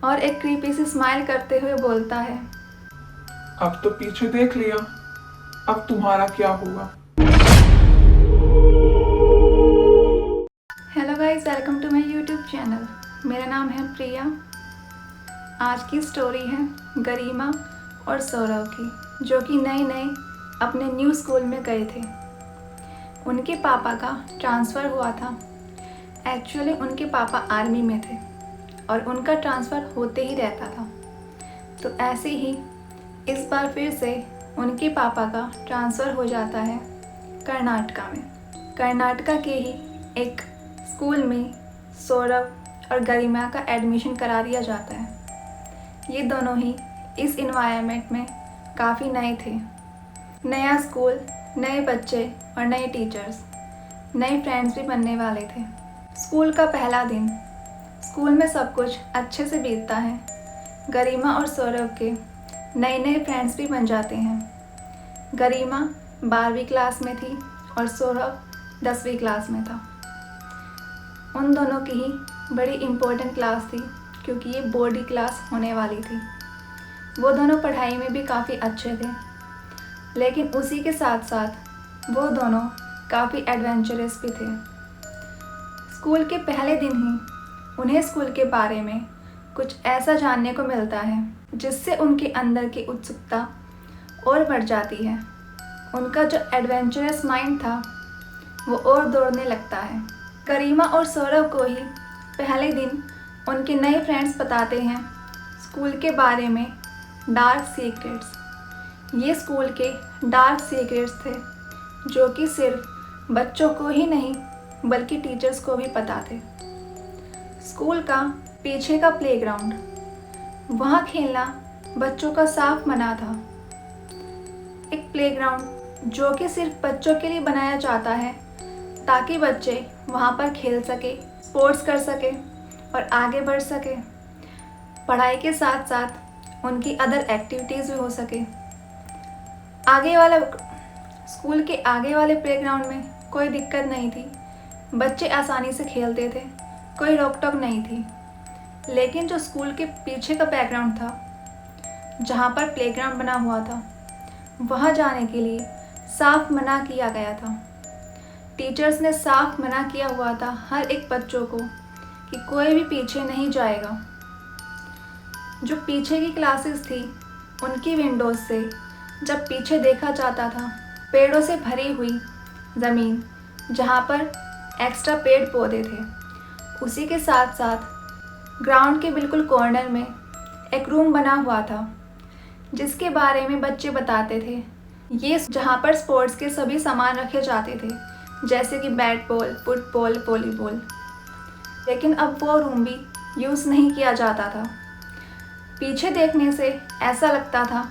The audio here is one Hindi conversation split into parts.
और एक क्रीपी सी स्माइल करते हुए बोलता है, अब तो पीछे देख लिया, अब तुम्हारा क्या होगा। Hello guys, welcome to my YouTube channel. मेरा नाम है प्रिया। आज की स्टोरी है गरिमा और सौरव की, जो कि नए नए अपने न्यू स्कूल में गए थे। उनके पापा का ट्रांसफ़र हुआ था। एक्चुअली उनके पापा आर्मी में थे और उनका ट्रांसफ़र होते ही रहता था। तो ऐसे ही इस बार फिर से उनके पापा का ट्रांसफ़र हो जाता है कर्नाटका में। कर्नाटका के ही एक स्कूल में सौरभ और गरिमा का एडमिशन करा दिया जाता है। ये दोनों ही इस इन्वायरमेंट में काफ़ी नए थे। नया स्कूल, नए बच्चे और नए टीचर्स, नए फ्रेंड्स भी बनने वाले थे। स्कूल का पहला दिन, स्कूल में सब कुछ अच्छे से बीतता है। गरिमा और सौरभ के नए नए फ्रेंड्स भी बन जाते हैं। गरिमा 12वीं क्लास में थी और सौरभ 10वीं क्लास में था। उन दोनों की ही बड़ी इम्पोर्टेंट क्लास थी, क्योंकि ये बोर्ड की क्लास होने वाली थी। वो दोनों पढ़ाई में भी काफ़ी अच्छे थे, लेकिन उसी के साथ साथ वो दोनों काफ़ी एडवेंचरस भी थे। स्कूल के पहले दिन ही उन्हें स्कूल के बारे में कुछ ऐसा जानने को मिलता है जिससे उनके अंदर की उत्सुकता और बढ़ जाती है। उनका जो एडवेंचरस माइंड था वो और दौड़ने लगता है। गरिमा और सौरभ को ही पहले दिन उनके नए फ्रेंड्स बताते हैं स्कूल के बारे में डार्क सीक्रेट्स। ये स्कूल के डार्क सीक्रेट्स थे जो कि सिर्फ बच्चों को ही नहीं बल्कि टीचर्स को भी पता थे। स्कूल का पीछे का प्लेग्राउंड, वहाँ खेलना बच्चों का साफ मना था। एक प्लेग्राउंड जो कि सिर्फ बच्चों के लिए बनाया जाता है ताकि बच्चे वहाँ पर खेल सके, स्पोर्ट्स कर सके और आगे बढ़ सके। पढ़ाई के साथ साथ उनकी अदर एक्टिविटीज़ भी हो सके। आगे वाला स्कूल के आगे वाले प्लेग्राउंड में कोई दिक्कत नहीं थी, बच्चे आसानी से खेलते थे, कोई रोक टोक नहीं थी। लेकिन जो स्कूल के पीछे का बैकग्राउंड था, जहाँ पर प्लेग्राउंड बना हुआ था, वहाँ जाने के लिए साफ मना किया गया था। टीचर्स ने साफ मना किया हुआ था हर एक बच्चों को कि कोई भी पीछे नहीं जाएगा। जो पीछे की क्लासेस थी, उनकी विंडोज से जब पीछे देखा जाता था, पेड़ों से भरी हुई ज़मीन, जहाँ पर एक्स्ट्रा पेड़ पौधे थे, उसी के साथ साथ ग्राउंड के बिल्कुल कॉर्नर में एक रूम बना हुआ था जिसके बारे में बच्चे बताते थे। ये जहाँ पर स्पोर्ट्स के सभी सामान रखे जाते थे, जैसे कि बैट बॉल, फुटबॉल, वॉलीबॉल। लेकिन अब वो रूम भी यूज़ नहीं किया जाता था। पीछे देखने से ऐसा लगता था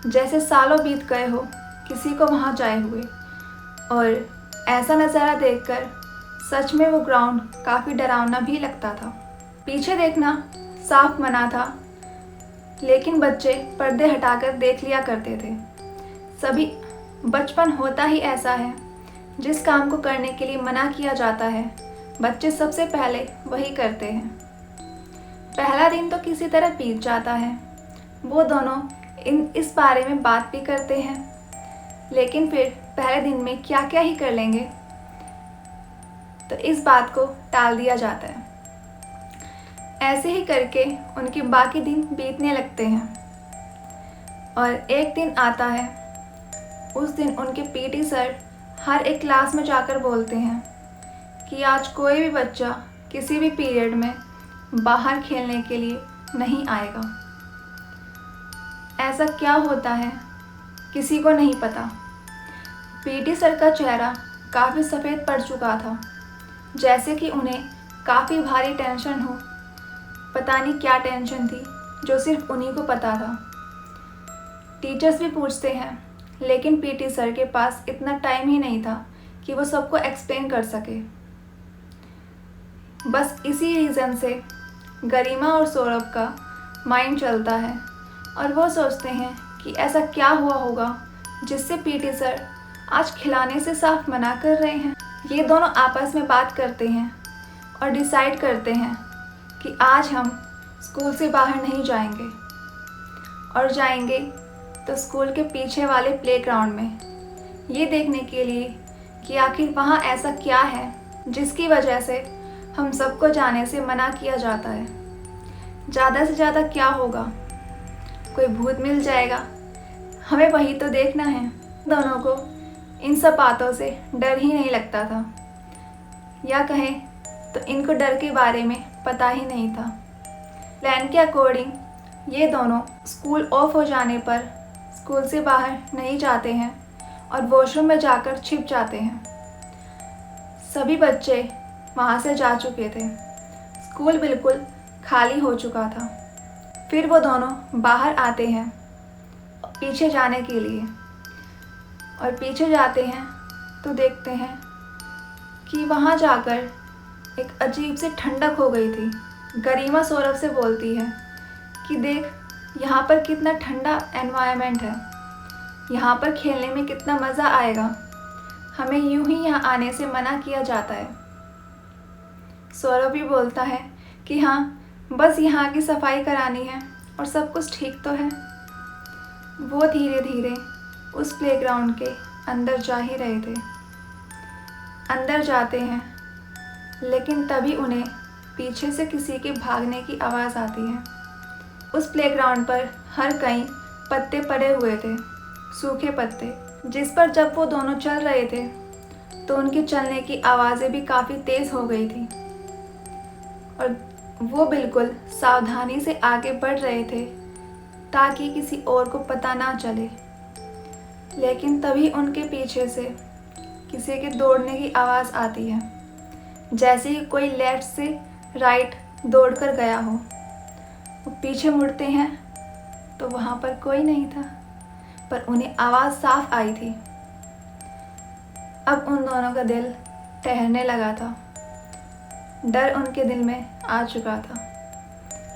जैसे सालों बीत गए हो किसी को वहाँ जाए हुए, और ऐसा नज़ारा देखकर सच में वो ग्राउंड काफ़ी डरावना भी लगता था। पीछे देखना साफ मना था, लेकिन बच्चे पर्दे हटाकर देख लिया करते थे। सभी बचपन होता ही ऐसा है, जिस काम को करने के लिए मना किया जाता है बच्चे सबसे पहले वही करते हैं। पहला दिन तो किसी तरह बीत जाता है। वो दोनों इस बारे में बात भी करते हैं, लेकिन फिर पहले दिन में क्या क्या ही कर लेंगे, तो इस बात को टाल दिया जाता है। ऐसे ही करके उनके बाकी दिन बीतने लगते हैं और एक दिन आता है। उस दिन उनके पीटी सर हर एक क्लास में जाकर बोलते हैं कि आज कोई भी बच्चा किसी भी पीरियड में बाहर खेलने के लिए नहीं आएगा। ऐसा क्या होता है किसी को नहीं पता। पीटी सर का चेहरा काफ़ी सफ़ेद पड़ चुका था, जैसे कि उन्हें काफ़ी भारी टेंशन हो। पता नहीं क्या टेंशन थी जो सिर्फ उन्हीं को पता था। टीचर्स भी पूछते हैं, लेकिन पीटी सर के पास इतना टाइम ही नहीं था कि वो सबको एक्सप्लेन कर सके। बस इसी रीज़न से गरिमा और सौरभ का माइंड चलता है और वो सोचते हैं कि ऐसा क्या हुआ होगा जिससे पीटी सर आज खिलाने से साफ मना कर रहे हैं। ये दोनों आपस में बात करते हैं और डिसाइड करते हैं कि आज हम स्कूल से बाहर नहीं जाएंगे, और जाएंगे तो स्कूल के पीछे वाले प्लेग्राउंड में, ये देखने के लिए कि आखिर वहाँ ऐसा क्या है जिसकी वजह से हम सबको जाने से मना किया जाता है। ज़्यादा से ज़्यादा क्या होगा, कोई भूत मिल जाएगा, हमें वही तो देखना है। दोनों को इन सब बातों से डर ही नहीं लगता था, या कहें तो इनको डर के बारे में पता ही नहीं था। प्लान के अकॉर्डिंग ये दोनों स्कूल ऑफ हो जाने पर स्कूल से बाहर नहीं जाते हैं और वॉशरूम में जाकर छिप जाते हैं। सभी बच्चे वहाँ से जा चुके थे, स्कूल बिल्कुल खाली हो चुका था। फिर वो दोनों बाहर आते हैं पीछे जाने के लिए, और पीछे जाते हैं तो देखते हैं कि वहाँ जाकर एक अजीब सी ठंडक हो गई थी। गरिमा सौरभ से बोलती है कि देख, यहाँ पर कितना ठंडा एनवायरनमेंट है, यहाँ पर खेलने में कितना मज़ा आएगा, हमें यूं ही यहाँ आने से मना किया जाता है। सौरभ भी बोलता है कि हाँ, बस यहाँ की सफाई करानी है और सब कुछ ठीक तो है। वो धीरे धीरे उस प्लेग्राउंड के अंदर जा ही रहे थे। अंदर जाते हैं, लेकिन तभी उन्हें पीछे से किसी के भागने की आवाज़ आती है। उस प्लेग्राउंड पर हर कहीं पत्ते पड़े हुए थे, सूखे पत्ते, जिस पर जब वो दोनों चल रहे थे तो उनके चलने की आवाज़ें भी काफ़ी तेज़ हो गई थी, और वो बिल्कुल सावधानी से आगे बढ़ रहे थे ताकि किसी और को पता ना चले। लेकिन तभी उनके पीछे से किसी के दौड़ने की आवाज़ आती है, जैसे ही कोई लेफ्ट से राइट दौड़कर गया हो। वो पीछे मुड़ते हैं तो वहाँ पर कोई नहीं था, पर उन्हें आवाज़ साफ आई थी। अब उन दोनों का दिल ठहरने लगा था, डर उनके दिल में आ चुका था,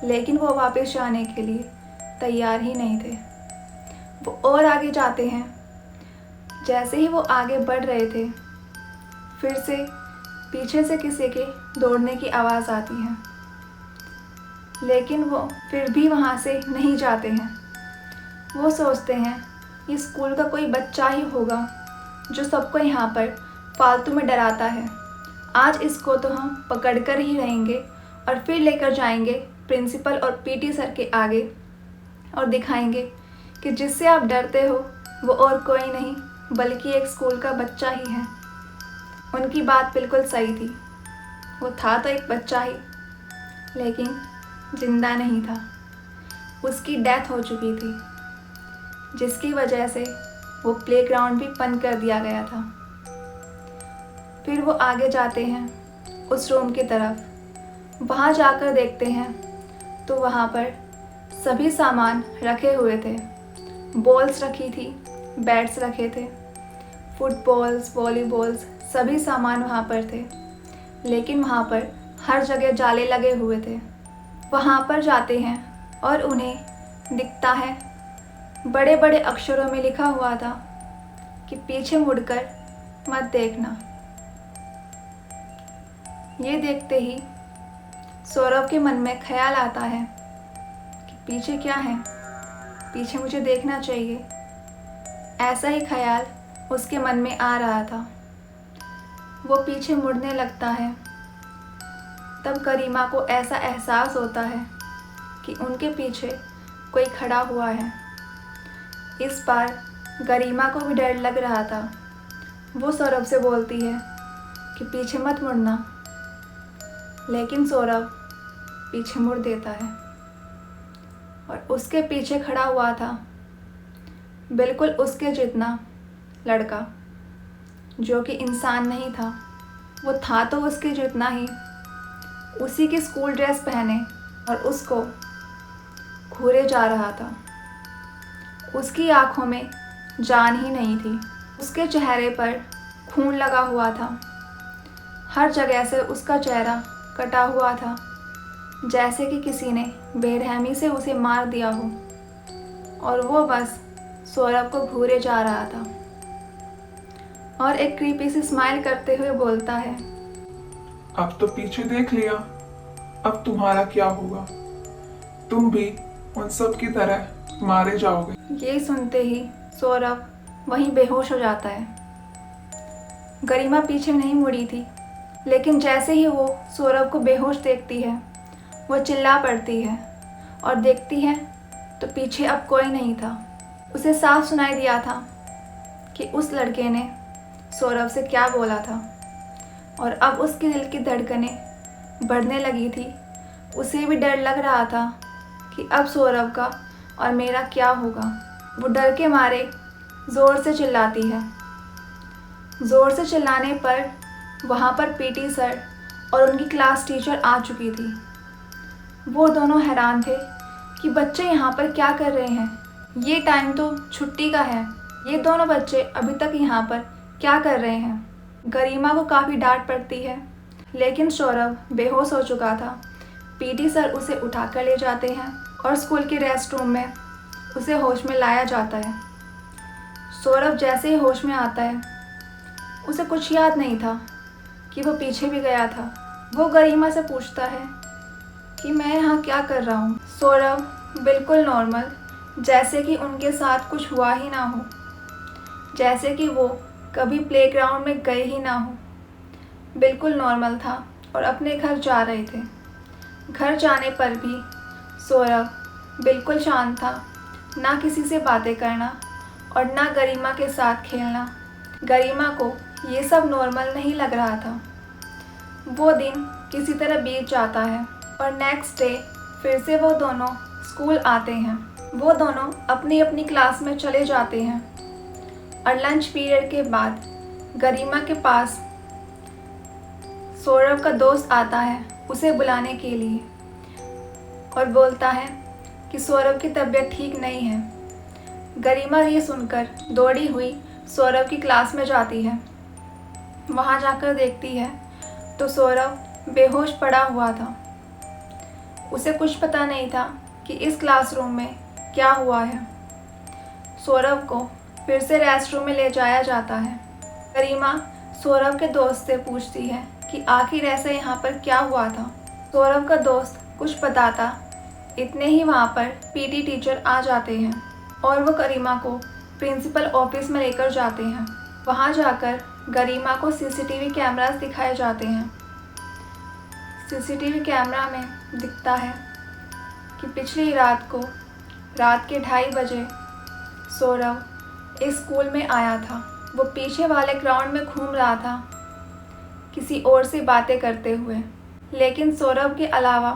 लेकिन वो वापस जाने के लिए तैयार ही नहीं थे। वो और आगे जाते हैं। जैसे ही वो आगे बढ़ रहे थे, फिर से पीछे से किसी के दौड़ने की आवाज़ आती है, लेकिन वो फिर भी वहाँ से नहीं जाते हैं। वो सोचते हैं ये स्कूल का कोई बच्चा ही होगा जो सबको यहाँ पर फालतू में डराता है। आज इसको तो हम पकड़ कर ही रहेंगे और फिर लेकर जाएंगे प्रिंसिपल और पीटी सर के आगे और दिखाएंगे कि जिससे आप डरते हो वो और कोई नहीं बल्कि एक स्कूल का बच्चा ही है। उनकी बात बिल्कुल सही थी, वो था तो एक बच्चा ही, लेकिन जिंदा नहीं था। उसकी डेथ हो चुकी थी, जिसकी वजह से वो प्लेग्राउंड भी बंद कर दिया गया था। फिर वो आगे जाते हैं उस रूम की तरफ। वहाँ जाकर देखते हैं तो वहाँ पर सभी सामान रखे हुए थे। बॉल्स रखी थी, बैट्स रखे थे, फुटबॉल्स, वॉलीबॉल्स, सभी सामान वहाँ पर थे, लेकिन वहाँ पर हर जगह जाले लगे हुए थे। वहाँ पर जाते हैं और उन्हें दिखता है, बड़े बड़े अक्षरों में लिखा हुआ था कि पीछे मुड़कर मत देखना। ये देखते ही सौरभ के मन में ख्याल आता है कि पीछे क्या है, पीछे मुझे देखना चाहिए। ऐसा ही ख्याल उसके मन में आ रहा था। वो पीछे मुड़ने लगता है। तब गरिमा को ऐसा एहसास होता है कि उनके पीछे कोई खड़ा हुआ है। इस बार गरिमा को भी डर लग रहा था। वो सौरभ से बोलती है कि पीछे मत मुड़ना, लेकिन सौरभ पीछे मुड़ देता है और उसके पीछे खड़ा हुआ था बिल्कुल उसके जितना लड़का, जो कि इंसान नहीं था। वो था तो उसके जितना ही, उसी की स्कूल ड्रेस पहने, और उसको घूरे जा रहा था। उसकी आंखों में जान ही नहीं थी। उसके चेहरे पर खून लगा हुआ था। हर जगह से उसका चेहरा कटा हुआ था, जैसे कि किसी ने बेरहमी से उसे मार दिया हो, और वो बस सौरभ को घूरे जा रहा था और एक क्रीपी सी स्माइल करते हुए बोलता है, अब तो पीछे देख लिया, अब तुम्हारा क्या होगा। तुम भी उन सब की तरह मारे जाओगे। ये सुनते ही सौरभ वहीं बेहोश हो जाता है। गरिमा पीछे नहीं मुड़ी थी, लेकिन जैसे ही वो सौरभ को बेहोश देखती है, वो चिल्ला पड़ती है और देखती है तो पीछे अब कोई नहीं था। उसे साफ सुनाई दिया था कि उस लड़के ने सौरभ से क्या बोला था और अब उसके दिल की धड़कनें बढ़ने लगी थी। उसे भी डर लग रहा था कि अब सौरभ का और मेरा क्या होगा। वो डर के मारे ज़ोर से चिल्लाती है। ज़ोर से चिल्लाने पर वहाँ पर पीटी सर और उनकी क्लास टीचर आ चुकी थी। वो दोनों हैरान थे कि बच्चे यहाँ पर क्या कर रहे हैं, ये टाइम तो छुट्टी का है, ये दोनों बच्चे अभी तक यहाँ पर क्या कर रहे हैं। गरिमा को काफ़ी डांट पड़ती है, लेकिन सौरभ बेहोश हो चुका था। पीटी सर उसे उठाकर ले जाते हैं और स्कूल के रेस्ट रूम में उसे होश में लाया जाता है। सौरभ जैसे ही होश में आता है, उसे कुछ याद नहीं था कि वो पीछे भी गया था। वो गरिमा से पूछता है कि मैं यहाँ क्या कर रहा हूँ। सौरभ बिल्कुल नॉर्मल, जैसे कि उनके साथ कुछ हुआ ही ना हो, जैसे कि वो कभी प्लेग्राउंड में गए ही ना हो, बिल्कुल नॉर्मल था और अपने घर जा रहे थे। घर जाने पर भी सौरभ बिल्कुल शांत था, ना किसी से बातें करना और ना गरिमा के साथ खेलना। गरिमा को ये सब नॉर्मल नहीं लग रहा था। वो दिन किसी तरह बीत जाता है और नेक्स्ट डे फिर से वो दोनों स्कूल आते हैं। वो दोनों अपनी अपनी क्लास में चले जाते हैं और लंच पीरियड के बाद गरिमा के पास सौरभ का दोस्त आता है उसे बुलाने के लिए और बोलता है कि सौरभ की तबीयत ठीक नहीं है। गरिमा ये सुनकर दौड़ी हुई सौरभ की क्लास में जाती है। वहाँ जाकर देखती है तो सौरभ बेहोश पड़ा हुआ था। उसे कुछ पता नहीं था कि इस क्लासरूम में क्या हुआ है। सौरभ को फिर से रेस्ट रूम में ले जाया जाता है। गरिमा सौरभ के दोस्त से पूछती है कि आखिर ऐसा यहाँ पर क्या हुआ था। सौरभ का दोस्त कुछ बताता, इतने ही वहाँ पर पीटी टीचर आ जाते हैं और वो गरिमा को प्रिंसिपल ऑफिस में लेकर जाते हैं। वहाँ जाकर गरिमा को सीसीटीवी कैमरास दिखाए जाते हैं। सीसीटीवी कैमरा में दिखता है कि पिछली रात को रात के 2:30 बजे सौरभ इस स्कूल में आया था। वो पीछे वाले ग्राउंड में घूम रहा था किसी और से बातें करते हुए, लेकिन सौरभ के अलावा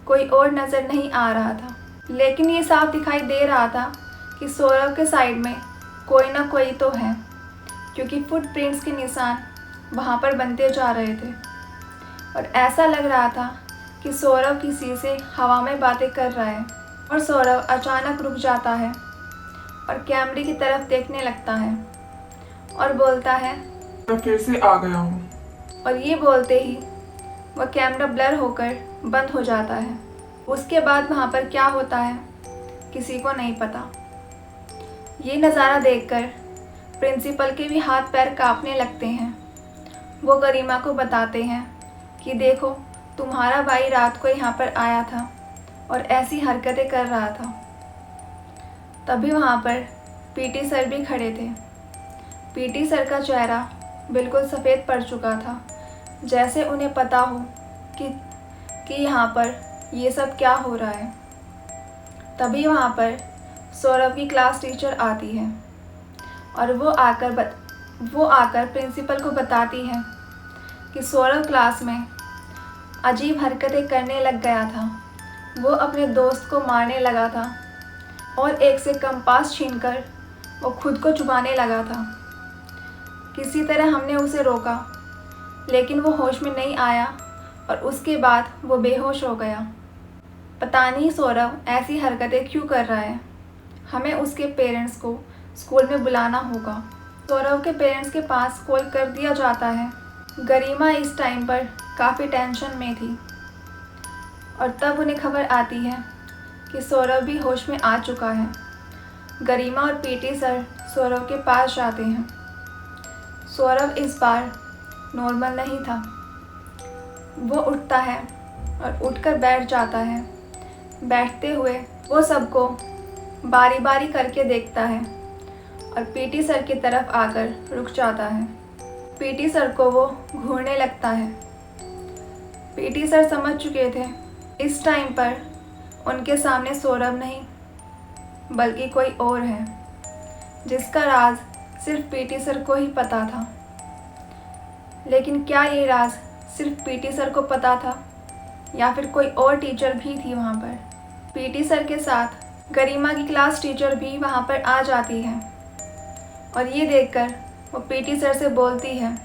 कोई और नज़र नहीं आ रहा था। लेकिन ये साफ दिखाई दे रहा था कि सौरभ के साइड में कोई ना कोई तो है, क्योंकि फुटप्रिंट्स के निशान वहाँ पर बनते जा रहे थे और ऐसा लग रहा था कि सौरभ किसी से हवा में बातें कर रहा है। और सौरभ अचानक रुक जाता है और कैमरे की तरफ देखने लगता है और बोलता है, मैं फिर से आ गया हूँ। और ये बोलते ही वह कैमरा ब्लर होकर बंद हो जाता है। उसके बाद वहाँ पर क्या होता है किसी को नहीं पता। ये नज़ारा देखकर प्रिंसिपल के भी हाथ पैर कांपने लगते हैं। वो गरिमा को बताते हैं कि देखो, तुम्हारा भाई रात को यहाँ पर आया था और ऐसी हरकतें कर रहा था। तभी वहाँ पर पीटी सर भी खड़े थे। पीटी सर का चेहरा बिल्कुल सफ़ेद पड़ चुका था, जैसे उन्हें पता हो कि यहाँ पर ये सब क्या हो रहा है। तभी वहाँ पर सौरभ की क्लास टीचर आती है और वो आकर प्रिंसिपल को बताती है कि सौरभ क्लास में अजीब हरकतें करने लग गया था। वो अपने दोस्त को मारने लगा था और एक से कंपास छीनकर वो खुद को चुभाने लगा था। किसी तरह हमने उसे रोका, लेकिन वो होश में नहीं आया और उसके बाद वो बेहोश हो गया। पता नहीं सौरभ ऐसी हरकतें क्यों कर रहा है। हमें उसके पेरेंट्स को स्कूल में बुलाना होगा। सौरभ के पेरेंट्स के पास कॉल कर दिया जाता है। गरिमा इस टाइम पर काफ़ी टेंशन में थी और तब उन्हें खबर आती है कि सौरभ भी होश में आ चुका है। गरिमा और पीटी सर सौरभ के पास जाते हैं। सौरभ इस बार नॉर्मल नहीं था। वो उठता है और उठकर बैठ जाता है। बैठते हुए वो सबको बारी बारी करके देखता है और पीटी सर की तरफ आकर रुक जाता है। पीटी सर को वो घूरने लगता है। पीटी सर समझ चुके थे इस टाइम पर उनके सामने सौरभ नहीं बल्कि कोई और है, जिसका राज सिर्फ पीटी सर को ही पता था। लेकिन क्या ये राज सिर्फ पीटी सर को पता था या फिर कोई और टीचर भी थी वहाँ पर? पीटी सर के साथ गरिमा की क्लास टीचर भी वहाँ पर आ जाती है और ये देखकर वो पीटी सर से बोलती है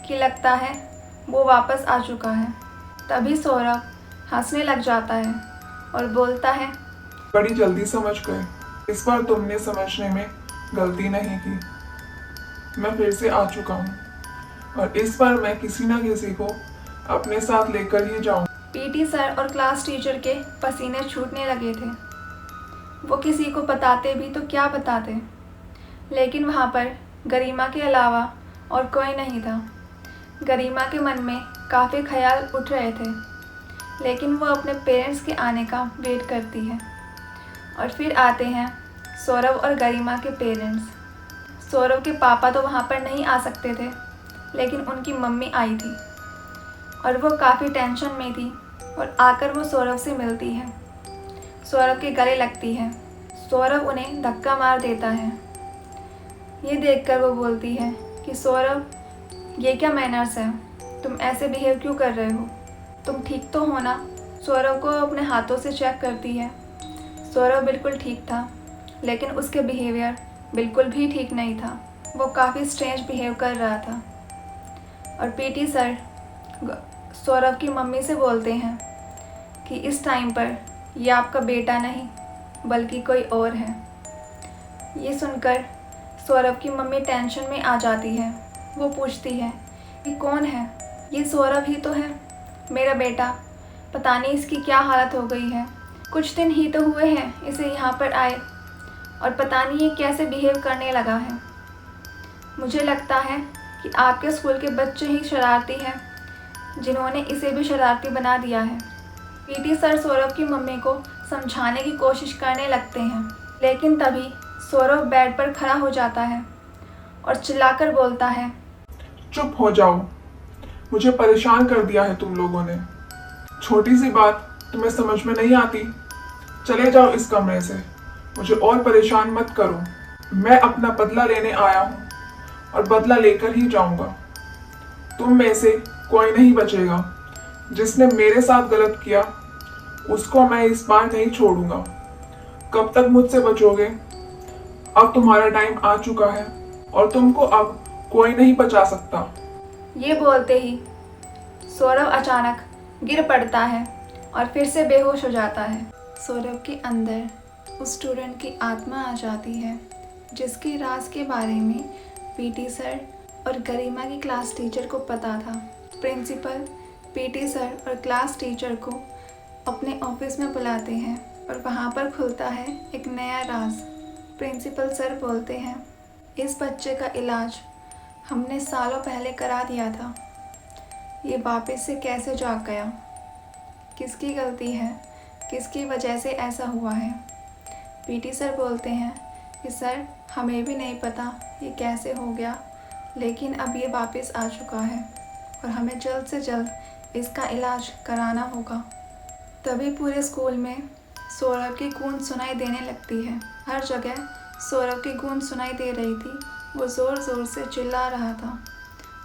कि लगता है वो वापस आ चुका है। तभी सौरभ हंसने लग जाता है और बोलता है, बड़ी जल्दी समझ गए। इस बार तुमने समझने में गलती नहीं की। मैं फिर से आ चुका हूँ और इस बार मैं किसी ना किसी को अपने साथ लेकर ही जाऊँ। पीटी सर और क्लास टीचर के पसीने छूटने लगे थे। वो किसी को बताते भी तो क्या बताते, लेकिन वहाँ पर गरिमा के अलावा और कोई नहीं था। गरिमा के मन में काफ़ी ख्याल उठ रहे थे, लेकिन वो अपने पेरेंट्स के आने का वेट करती है। और फिर आते हैं सौरभ और गरिमा के पेरेंट्स। सौरभ के पापा तो वहाँ पर नहीं आ सकते थे, लेकिन उनकी मम्मी आई थी और वो काफ़ी टेंशन में थी और आकर वो सौरभ से मिलती है। सौरभ के गले लगती है। सौरभ उन्हें धक्का मार देता है। ये देखकर वो बोलती है कि सौरभ, ये क्या मैनर्स है? तुम ऐसे बिहेव क्यों कर रहे हो? तुम ठीक तो हो ना? सौरभ को अपने हाथों से चेक करती है। सौरभ बिल्कुल ठीक था, लेकिन उसके बिहेवियर बिल्कुल भी ठीक नहीं था। वो काफ़ी स्ट्रेंज बिहेव कर रहा था। और पीटी सर सौरभ की मम्मी से बोलते हैं कि इस टाइम पर ये आपका बेटा नहीं बल्कि कोई और है। ये सुनकर सौरभ की मम्मी टेंशन में आ जाती है। वो पूछती है कि कौन है? ये सौरभ ही तो है, मेरा बेटा। पता नहीं इसकी क्या हालत हो गई है। कुछ दिन ही तो हुए हैं इसे यहाँ पर आए और पता नहीं ये कैसे बिहेव करने लगा है। मुझे लगता है कि आपके स्कूल के बच्चे ही शरारती हैं, जिन्होंने इसे भी शरारती बना दिया है। पीटी सर सौरभ की मम्मी को समझाने की कोशिश करने लगते हैं, लेकिन तभी सौरभ बेड पर खड़ा हो जाता है और चिल्लाकर बोलता है, चुप हो जाओ। मुझे परेशान कर दिया है तुम लोगों ने। छोटी सी बात तुम्हें समझ में नहीं आती? चले जाओ इस कमरे से। मुझे और परेशान मत करो। मैं अपना बदला लेने आया हूँ और बदला लेकर ही जाऊंगा। तुम में से कोई नहीं बचेगा। जिसने मेरे साथ गलत किया उसको मैं इस बार नहीं छोड़ूंगा। कब तक मुझसे बचोगे? अब तुम्हारा टाइम आ चुका है और तुमको अब कोई नहीं बचा सकता। ये बोलते ही सौरभ अचानक गिर पड़ता है और फिर से बेहोश हो जाता है। सौरभ के अंदर उस स्टूडेंट की आत्मा आ जाती है जिसके राज के बारे में पीटी सर और गरिमा की क्लास टीचर को पता था। प्रिंसिपल पीटी सर और क्लास टीचर को अपने ऑफिस में बुलाते हैं और वहाँ पर खुलता है एक नया राज। प्रिंसिपल सर बोलते हैं, इस बच्चे का इलाज हमने सालों पहले करा दिया था। ये वापस से कैसे जाग गया? किसकी गलती है? किसकी वजह से ऐसा हुआ है? पीटी सर बोलते हैं कि सर, हमें भी नहीं पता ये कैसे हो गया, लेकिन अब ये वापस आ चुका है और हमें जल्द से जल्द इसका इलाज कराना होगा। तभी पूरे स्कूल में सौरभ की गूंज सुनाई देने लगती है। हर जगह सौरभ की गूंज सुनाई दे रही थी। वो ज़ोर ज़ोर से चिल्ला रहा था।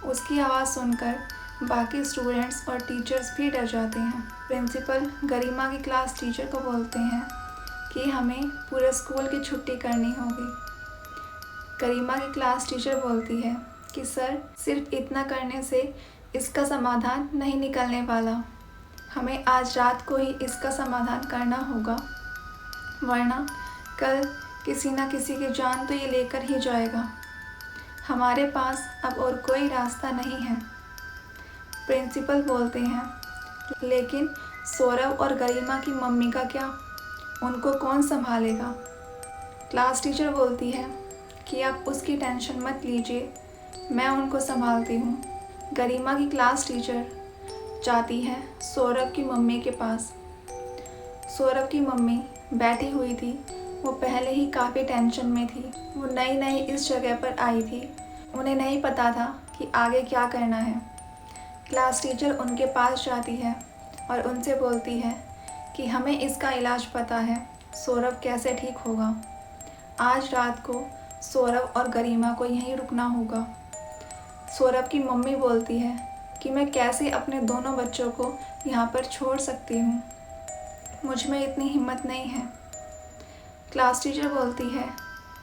उसकी आवाज़ सुनकर बाकी स्टूडेंट्स और टीचर्स भी डर जाते हैं। प्रिंसिपल गरिमा की क्लास टीचर को बोलते हैं कि हमें पूरे स्कूल की छुट्टी करनी होगी। गरिमा की क्लास टीचर बोलती है कि सर, सिर्फ इतना करने से इसका समाधान नहीं निकलने वाला। हमें आज रात को ही इसका समाधान करना होगा, वरना कल किसी न किसी की जान तो ये लेकर ही जाएगा। हमारे पास अब और कोई रास्ता नहीं है। प्रिंसिपल बोलते हैं, लेकिन सौरभ और गरिमा की मम्मी का क्या? उनको कौन संभालेगा? क्लास टीचर बोलती है कि आप उसकी टेंशन मत लीजिए, मैं उनको संभालती हूँ। गरिमा की क्लास टीचर जाती है सौरभ की मम्मी के पास। सौरभ की मम्मी बैठी हुई थी। वो पहले ही काफ़ी टेंशन में थी। वो नई नई इस जगह पर आई थी। उन्हें नहीं पता था कि आगे क्या करना है। क्लास टीचर उनके पास जाती है और उनसे बोलती है कि हमें इसका इलाज पता है, सौरभ कैसे ठीक होगा। आज रात को सौरभ और गरिमा को यहीं रुकना होगा। सौरभ की मम्मी बोलती है कि मैं कैसे अपने दोनों बच्चों को यहाँ पर छोड़ सकती हूँ, मुझ में इतनी हिम्मत नहीं है। क्लास टीचर बोलती है,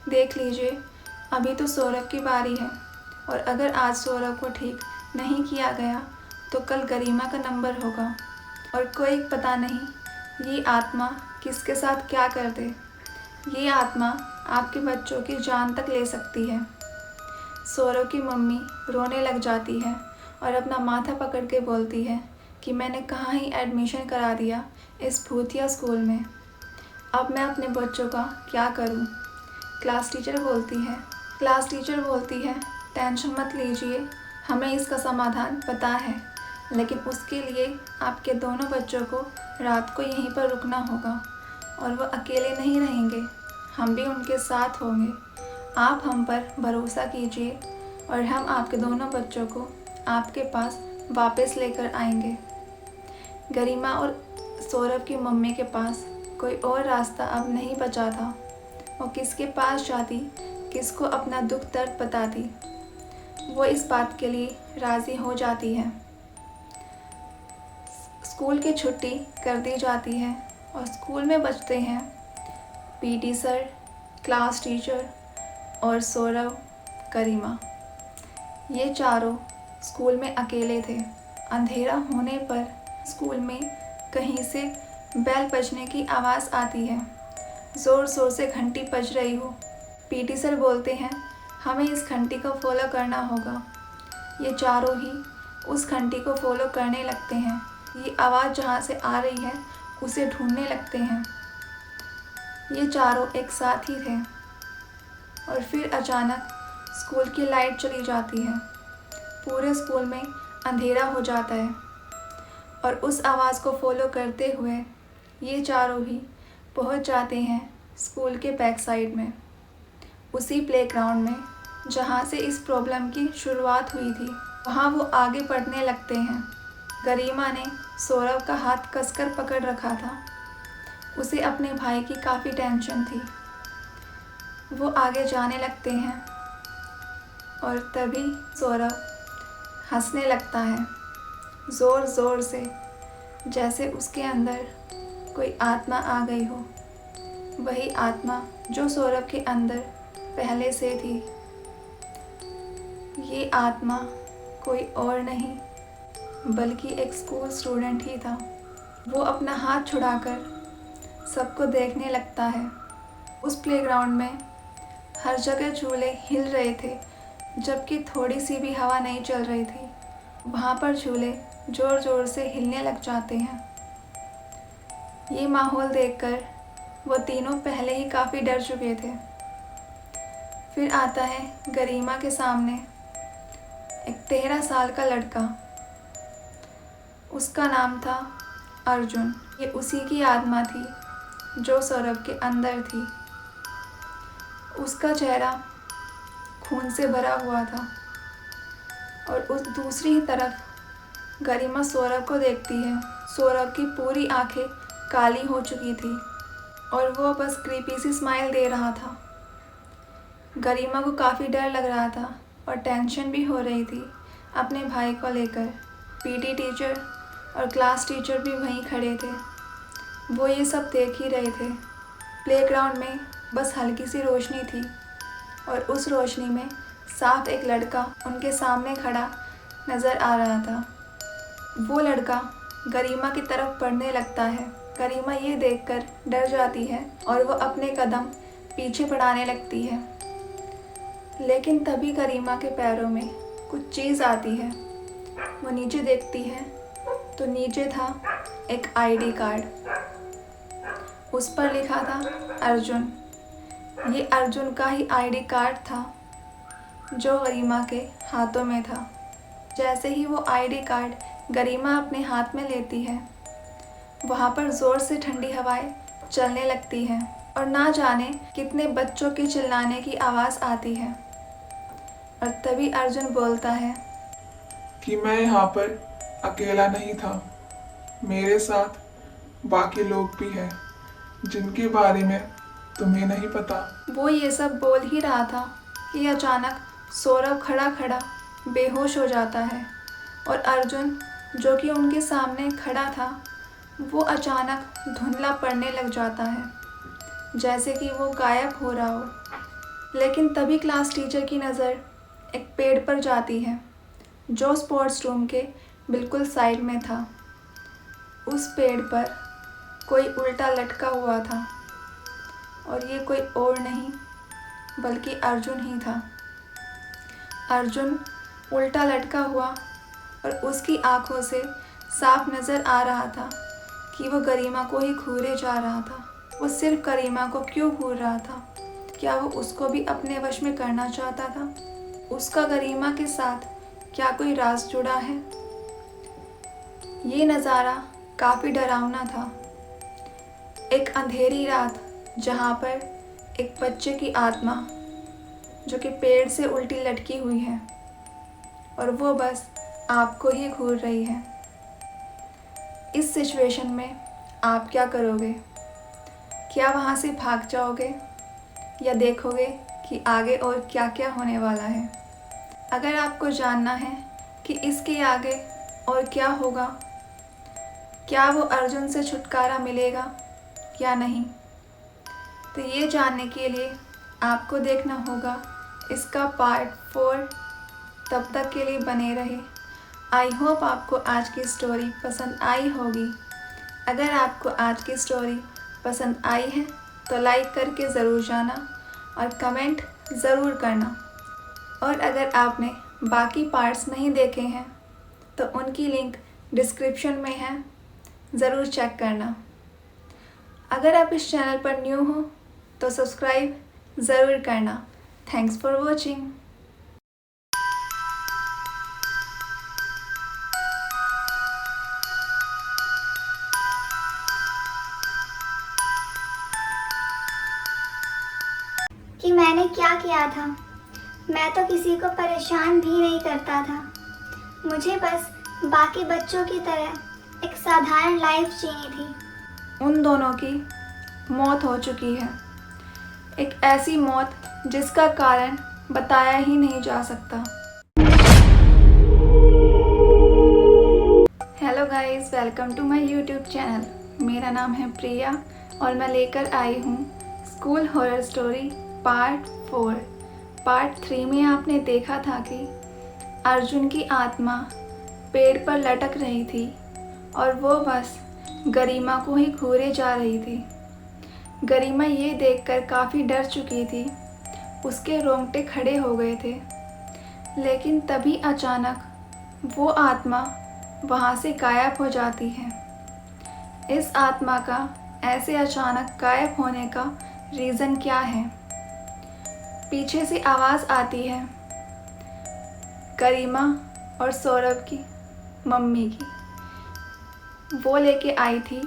देख लीजिए, अभी तो सौरभ की बारी है और अगर आज सौरभ को ठीक नहीं किया गया तो कल गरिमा का नंबर होगा और कोई पता नहीं ये आत्मा किसके साथ क्या कर दे। ये आत्मा आपके बच्चों की जान तक ले सकती है। सौरभ की मम्मी रोने लग जाती है और अपना माथा पकड़ के बोलती है कि मैंने कहाँ ही एडमिशन करा दिया इस भूतिया स्कूल में। अब मैं अपने बच्चों का क्या करूं? क्लास टीचर बोलती है, टेंशन मत लीजिए, हमें इसका समाधान पता है, लेकिन उसके लिए आपके दोनों बच्चों को रात को यहीं पर रुकना होगा और वो अकेले नहीं रहेंगे, हम भी उनके साथ होंगे। आप हम पर भरोसा कीजिए और हम आपके दोनों बच्चों को आपके पास वापस लेकर आएंगे। गरिमा और सौरभ की मम्मी के पास कोई और रास्ता अब नहीं बचा था। वो किसके पास जाती, किसको अपना दुख दर्द बताती। वो इस बात के लिए राज़ी हो जाती है। स्कूल की छुट्टी कर दी जाती है और स्कूल में बचते हैं पीटी सर, क्लास टीचर और सौरभ, गरिमा। ये चारों स्कूल में अकेले थे। अंधेरा होने पर स्कूल में कहीं से बेल बजने की आवाज़ आती है। ज़ोर ज़ोर से घंटी बज रही हो। पीटी सर बोलते हैं, हमें इस घंटी को फॉलो करना होगा। ये चारों ही उस घंटी को फॉलो करने लगते हैं। ये आवाज़ जहाँ से आ रही है उसे ढूंढने लगते हैं। ये चारों एक साथ ही थे और फिर अचानक स्कूल की लाइट चली जाती है। पूरे स्कूल में अंधेरा हो जाता है और उस आवाज़ को फॉलो करते हुए ये चारों ही पहुंच जाते हैं स्कूल के बैक साइड में, उसी प्लेग्राउंड में जहां से इस प्रॉब्लम की शुरुआत हुई थी। वहां वो आगे बढ़ने लगते हैं। गरिमा ने सौरभ का हाथ कसकर पकड़ रखा था। उसे अपने भाई की काफ़ी टेंशन थी। वो आगे जाने लगते हैं और तभी सौरभ हंसने लगता है, ज़ोर ज़ोर से, जैसे उसके अंदर कोई आत्मा आ गई हो। वही आत्मा जो सौरभ के अंदर पहले से थी। ये आत्मा कोई और नहीं बल्कि एक स्कूल स्टूडेंट ही था। वो अपना हाथ छुड़ाकर सबको देखने लगता है। उस प्लेग्राउंड में हर जगह झूले हिल रहे थे, जबकि थोड़ी सी भी हवा नहीं चल रही थी। वहाँ पर झूले ज़ोर ज़ोर से हिलने लग जाते हैं। ये माहौल देखकर वो तीनों पहले ही काफ़ी डर चुके थे। फिर आता है गरिमा के सामने एक 13 साल का लड़का। उसका नाम था अर्जुन। ये उसी की आत्मा थी जो सौरभ के अंदर थी। उसका चेहरा खून से भरा हुआ था और उस दूसरी तरफ गरिमा सौरभ को देखती है। सौरभ की पूरी आंखें काली हो चुकी थी और वो बस क्रीपी सी स्माइल दे रहा था। गरिमा को काफ़ी डर लग रहा था और टेंशन भी हो रही थी अपने भाई को लेकर। पीटी टीचर और क्लास टीचर भी वहीं खड़े थे। वो ये सब देख ही रहे थे। प्लेग्राउंड में बस हल्की सी रोशनी थी और उस रोशनी में साफ एक लड़का उनके सामने खड़ा नज़र आ रहा था। वो लड़का गरिमा की तरफ बढ़ने लगता है। गरिमा ये देखकर डर जाती है और वो अपने कदम पीछे बढ़ाने लगती है। लेकिन तभी गरिमा के पैरों में कुछ चीज़ आती है। वो नीचे देखती है तो नीचे था एक आईडी कार्ड। उस पर लिखा था अर्जुन। ये अर्जुन का ही आईडी कार्ड था जो गरिमा के हाथों में था। जैसे ही वो आईडी कार्ड गरिमा अपने हाथ में लेती है, वहाँ पर ज़ोर से ठंडी हवाएं चलने लगती हैं और ना जाने कितने बच्चों के चिल्लाने की आवाज़ आती है। और तभी अर्जुन बोलता है कि मैं यहाँ पर अकेला नहीं था, मेरे साथ बाकी लोग भी हैं जिनके बारे में तुम्हें नहीं पता। वो ये सब बोल ही रहा था कि अचानक सौरभ खड़ा खड़ा बेहोश हो जाता है और अर्जुन जो कि उनके सामने खड़ा था वो अचानक धुंधला पड़ने लग जाता है, जैसे कि वो गायब हो रहा हो। लेकिन तभी क्लास टीचर की नज़र एक पेड़ पर जाती है जो स्पोर्ट्स रूम के बिल्कुल साइड में था। उस पेड़ पर कोई उल्टा लटका हुआ था और ये कोई और नहीं बल्कि अर्जुन ही था। अर्जुन उल्टा लटका हुआ और उसकी आंखों से साफ नज़र आ रहा था कि वो गरिमा को ही घूरे जा रहा था। वो सिर्फ गरिमा को क्यों घूर रहा था? क्या वो उसको भी अपने वश में करना चाहता था? उसका गरिमा के साथ क्या कोई राज जुड़ा है? ये नज़ारा काफ़ी डरावना था। एक अंधेरी रात जहाँ पर एक बच्चे की आत्मा जो कि पेड़ से उल्टी लटकी हुई है और वो बस आपको ही घूर रही है। इस सिचुएशन में आप क्या करोगे? क्या वहाँ से भाग जाओगे या देखोगे कि आगे और क्या क्या होने वाला है? अगर आपको जानना है कि इसके आगे और क्या होगा, क्या वो अर्जुन से छुटकारा मिलेगा या नहीं, तो ये जानने के लिए आपको देखना होगा इसका पार्ट 4। तब तक के लिए बने रहे। आई होप आपको आज की स्टोरी पसंद आई होगी। अगर आपको आज की स्टोरी पसंद आई है तो लाइक करके ज़रूर जाना और कमेंट ज़रूर करना। और अगर आपने बाकी पार्ट्स नहीं देखे हैं तो उनकी लिंक डिस्क्रिप्शन में है, ज़रूर चेक करना। अगर आप इस चैनल पर न्यू हो तो सब्सक्राइब ज़रूर करना। Thanks for watching. कि मैंने क्या किया था। मैं तो किसी को परेशान भी नहीं करता था। मुझे बस बाकी बच्चों की तरह एक साधारण लाइफ जीनी थी। उन दोनों की मौत हो चुकी है, एक ऐसी मौत जिसका कारण बताया ही नहीं जा सकता। Hello guys, welcome to my YouTube channel. मेरा नाम है प्रिया और मैं लेकर आई हूँ school horror story part 4। Part 3 में आपने देखा था कि अर्जुन की आत्मा पेड़ पर लटक रही थी और वो बस गरिमा को ही घूरे जा रही थी। गरिमा ये देखकर काफ़ी डर चुकी थी, उसके रोंगटे खड़े हो गए थे। लेकिन तभी अचानक वो आत्मा वहाँ से गायब हो जाती है। इस आत्मा का ऐसे अचानक गायब होने का रीज़न क्या है? पीछे से आवाज़ आती है गरिमा और सौरभ की मम्मी की। वो लेके आई थी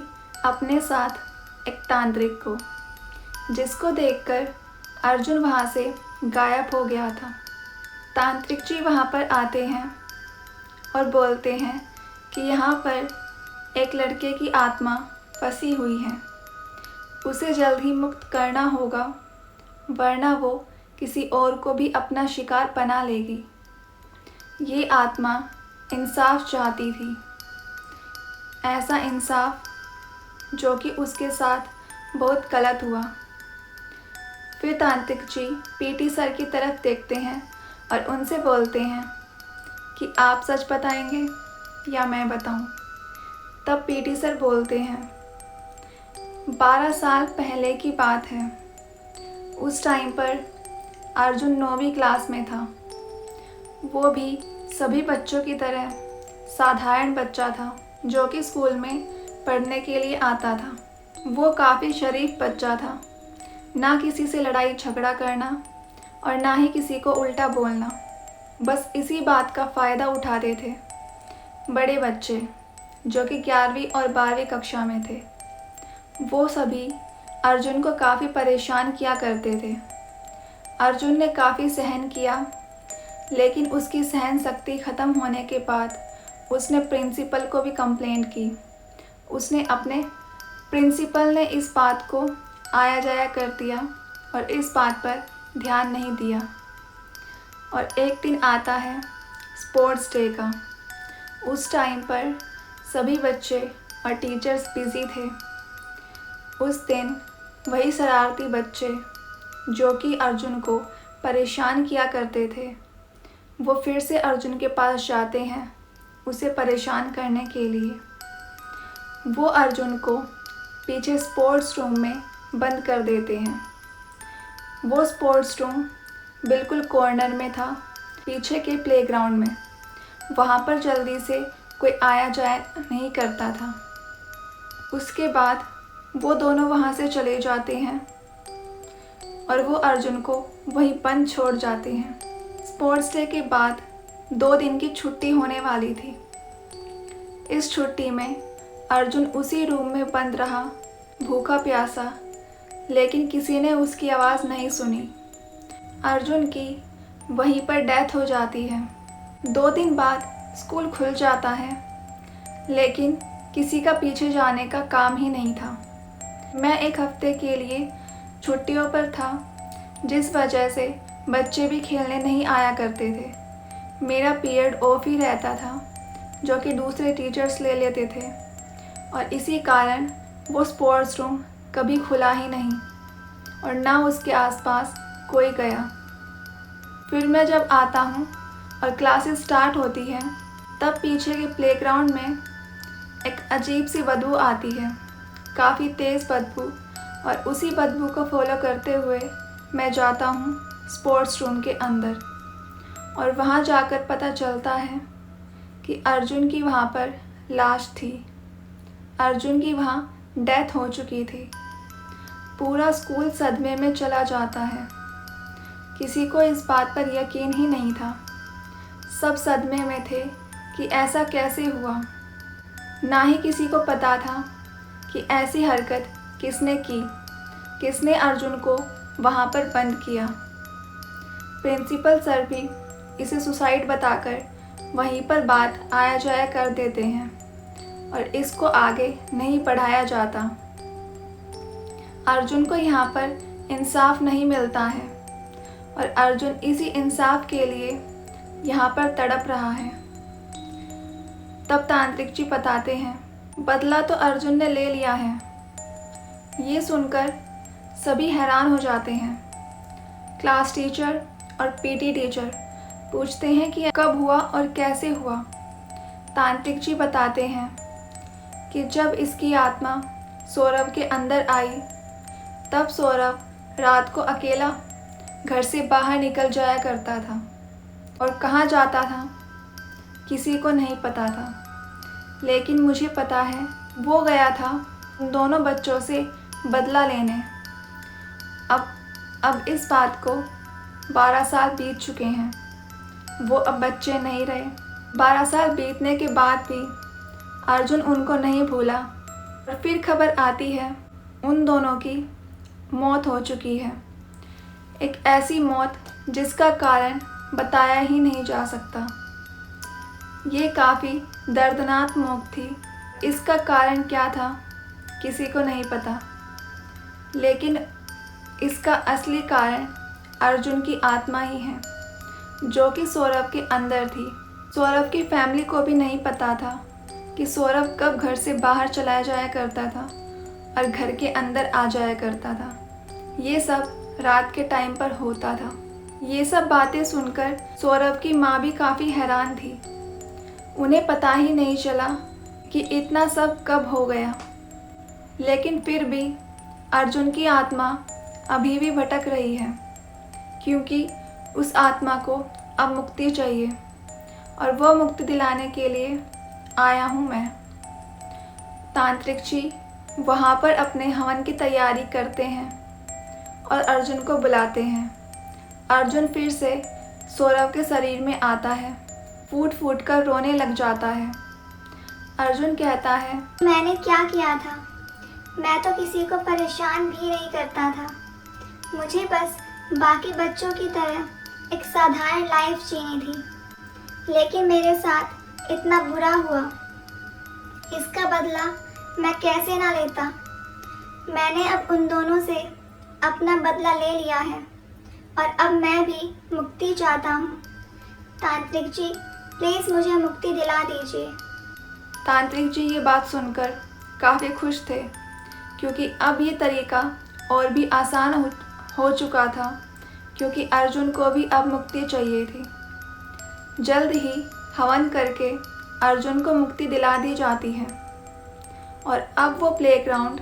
अपने साथ एक तांत्रिक को, जिसको देखकर अर्जुन वहाँ से गायब हो गया था। तांत्रिक जी वहाँ पर आते हैं और बोलते हैं कि यहाँ पर एक लड़के की आत्मा फंसी हुई है, उसे जल्द ही मुक्त करना होगा वरना वो किसी और को भी अपना शिकार बना लेगी। ये आत्मा इंसाफ चाहती थी, ऐसा इंसाफ जो कि उसके साथ बहुत गलत हुआ। फिर तांत्रिक जी पीटी सर की तरफ देखते हैं और उनसे बोलते हैं कि आप सच बताएंगे या मैं बताऊं? तब पीटी सर बोलते हैं 12 साल पहले की बात है। उस टाइम पर अर्जुन 9वीं क्लास में था। वो भी सभी बच्चों की तरह साधारण बच्चा था जो कि स्कूल में पढ़ने के लिए आता था। वो काफ़ी शरीफ बच्चा था, ना किसी से लड़ाई झगड़ा करना और ना ही किसी को उल्टा बोलना। बस इसी बात का फ़ायदा उठाते थे बड़े बच्चे, जो कि 11वीं और 12वीं कक्षा में थे। वो सभी अर्जुन को काफ़ी परेशान किया करते थे। अर्जुन ने काफ़ी सहन किया, लेकिन उसकी सहन शक्ति ख़त्म होने के बाद उसने प्रिंसिपल को भी कंप्लेंट की। उसने अपने प्रिंसिपल ने इस बात को आया जाया कर दिया और इस बात पर ध्यान नहीं दिया। और एक दिन आता है स्पोर्ट्स डे का। उस टाइम पर सभी बच्चे और टीचर्स बिज़ी थे। उस दिन वही शरारती बच्चे जो कि अर्जुन को परेशान किया करते थे, वो फिर से अर्जुन के पास जाते हैं उसे परेशान करने के लिए। वो अर्जुन को पीछे स्पोर्ट्स रूम में बंद कर देते हैं। वो स्पोर्ट्स रूम बिल्कुल कॉर्नर में था, पीछे के प्लेग्राउंड में। वहाँ पर जल्दी से कोई आया जाया नहीं करता था। उसके बाद वो दोनों वहाँ से चले जाते हैं और वो अर्जुन को वहीं बंद छोड़ जाते हैं। स्पोर्ट्स डे के बाद 2 दिन की छुट्टी होने वाली थी। इस छुट्टी में अर्जुन उसी रूम में बंद रहा, भूखा प्यासा, लेकिन किसी ने उसकी आवाज़ नहीं सुनी। अर्जुन की वहीं पर डेथ हो जाती है। 2 दिन बाद स्कूल खुल जाता है, लेकिन किसी का पीछे जाने का काम ही नहीं था। मैं 1 हफ्ते के लिए छुट्टियों पर था, जिस वजह से बच्चे भी खेलने नहीं आया करते थे। मेरा पीरियड ऑफ ही रहता था, जो कि दूसरे टीचर्स ले लेते थे, और इसी कारण वो स्पोर्ट्स रूम कभी खुला ही नहीं और ना उसके आसपास कोई गया। फिर मैं जब आता हूँ और क्लासेस स्टार्ट होती हैं, तब पीछे के प्लेग्राउंड में एक अजीब सी बदबू आती है, काफ़ी तेज़ बदबू। और उसी बदबू को फॉलो करते हुए मैं जाता हूँ स्पोर्ट्स रूम के अंदर, और वहाँ जाकर पता चलता है कि अर्जुन की वहाँ पर लाश थी। अर्जुन की वहाँ डेथ हो चुकी थी। पूरा स्कूल सदमे में चला जाता है। किसी को इस बात पर यकीन ही नहीं था। सब सदमे में थे कि ऐसा कैसे हुआ। ना ही किसी को पता था कि ऐसी हरकत किसने की, किसने अर्जुन को वहाँ पर बंद किया। प्रिंसिपल सर भी इसे सुसाइड बताकर वहीं पर बात आया जाया कर देते हैं और इसको आगे नहीं बढ़ाया जाता। अर्जुन को यहाँ पर इंसाफ नहीं मिलता है और अर्जुन इसी इंसाफ के लिए यहाँ पर तड़प रहा है। तब तांत्रिक जी बताते हैं, बदला तो अर्जुन ने ले लिया है। ये सुनकर सभी हैरान हो जाते हैं। क्लास टीचर और पीटी टीचर पूछते हैं कि कब हुआ और कैसे हुआ। तांत्रिक जी बताते हैं कि जब इसकी आत्मा सौरभ के अंदर आई, तब सौरभ रात को अकेला घर से बाहर निकल जाया करता था और कहाँ जाता था किसी को नहीं पता था। लेकिन मुझे पता है वो गया था उन दोनों बच्चों से बदला लेने। अब इस बात को 12 साल बीत चुके हैं। वो अब बच्चे नहीं रहे। 12 साल बीतने के बाद भी अर्जुन उनको नहीं भूला और फिर खबर आती है उन दोनों की मौत हो चुकी है। एक ऐसी मौत जिसका कारण बताया ही नहीं जा सकता। ये काफ़ी दर्दनाक मौत थी। इसका कारण क्या था किसी को नहीं पता, लेकिन इसका असली कारण अर्जुन की आत्मा ही है, जो कि सौरभ के अंदर थी। सौरभ की फैमिली को भी नहीं पता था कि सौरभ कब घर से बाहर चला जाया करता था और घर के अंदर आ जाया करता था। ये सब रात के टाइम पर होता था। ये सब बातें सुनकर सौरभ की माँ भी काफ़ी हैरान थी। उन्हें पता ही नहीं चला कि इतना सब कब हो गया। लेकिन फिर भी अर्जुन की आत्मा अभी भी भटक रही है, क्योंकि उस आत्मा को अब मुक्ति चाहिए और वह मुक्ति दिलाने के लिए आया हूँ मैं। तांत्रिक जी वहाँ पर अपने हवन की तैयारी करते हैं और अर्जुन को बुलाते हैं। अर्जुन फिर से सौरभ के शरीर में आता है, फूट फूट कर रोने लग जाता है। अर्जुन कहता है, मैंने क्या किया था? मैं तो किसी को परेशान भी नहीं करता था। मुझे बस बाकी बच्चों की तरह एक साधारण लाइफ जीनी थी। लेकिन मेरे साथ इतना बुरा हुआ। इसका बदला मैं कैसे ना लेता? मैंने अब उन दोनों से अपना बदला ले लिया है और अब मैं भी मुक्ति चाहता हूँ। तांत्रिक जी, प्लीज़ मुझे मुक्ति दिला दीजिए। तांत्रिक जी ये बात सुनकर काफ़ी खुश थे, क्योंकि अब ये तरीका और भी आसान हो चुका था, क्योंकि अर्जुन को भी अब मुक्ति चाहिए थी। जल्द ही हवन करके अर्जुन को मुक्ति दिला दी जाती है और अब वो प्लेग्राउंड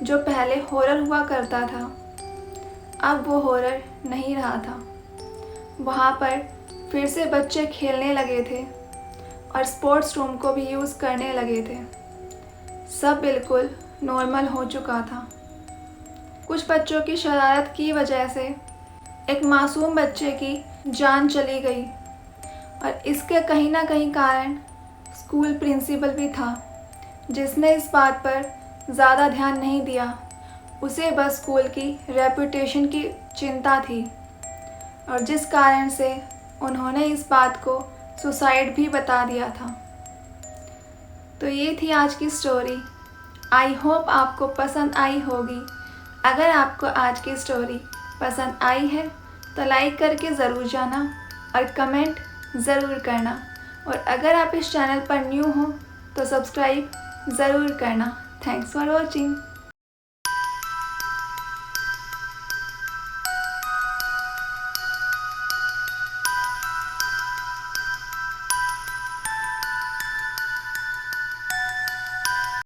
जो पहले हॉरर हुआ करता था, अब वो हॉरर नहीं रहा था। वहाँ पर फिर से बच्चे खेलने लगे थे और स्पोर्ट्स रूम को भी यूज़ करने लगे थे। सब बिल्कुल नॉर्मल हो चुका था। कुछ बच्चों की शरारत की वजह से एक मासूम बच्चे की जान चली गई और इसके कहीं ना कहीं कारण स्कूल प्रिंसिपल भी था, जिसने इस बात पर ज़्यादा ध्यान नहीं दिया। उसे बस स्कूल की रेपुटेशन की चिंता थी और जिस कारण से उन्होंने इस बात को सुसाइड भी बता दिया था। तो ये थी आज की स्टोरी। आई होप आपको पसंद आई होगी। अगर आपको आज की स्टोरी पसंद आई है तो लाइक करके ज़रूर जाना और कमेंट ज़रूर करना, और अगर आप इस चैनल पर न्यू हो तो सब्सक्राइब ज़रूर करना। Thanks for watching.